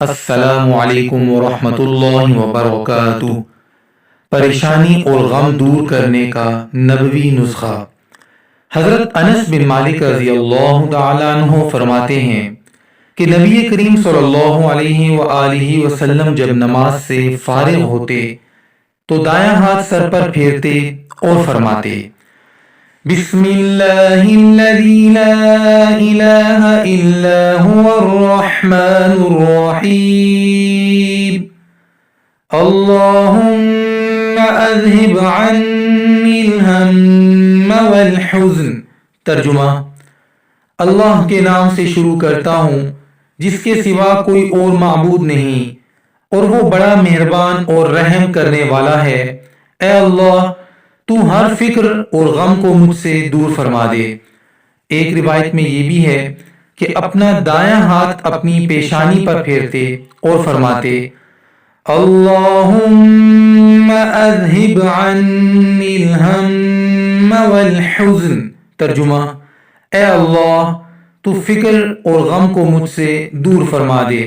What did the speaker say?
السلام علیکم ورحمۃ اللہ وبرکاتہ۔ پریشانی اور غم دور کرنے کا نبوی نسخہ۔ حضرت انس بن مالک رضی اللہ تعالیٰ عنہ فرماتے ہیں کہ نبی کریم صلی اللہ علیہ وآلہ وسلم جب نماز سے فارغ ہوتے تو دایاں ہاتھ سر پر پھیرتے اور فرماتے: بسم اللہ الذی لا الہ الا هو الرحمن الرحیم، اللہم اذہب عنی الہم والحزن۔ ترجمہ: اللہ کے نام سے شروع کرتا ہوں جس کے سوا کوئی اور معبود نہیں، اور وہ بڑا مہربان اور رحم کرنے والا ہے۔ اے اللہ، تو ہر فکر اور غم کو مجھ سے دور فرما دے۔ ایک روایت میں یہ بھی ہے کہ اپنا دایاں ہاتھ اپنی پیشانی پر پھیرتے اور فرماتے: اللہم اذہب عنی الہم والحزن۔ ترجمہ: اے اللہ، تو فکر اور غم کو مجھ سے دور فرما دے۔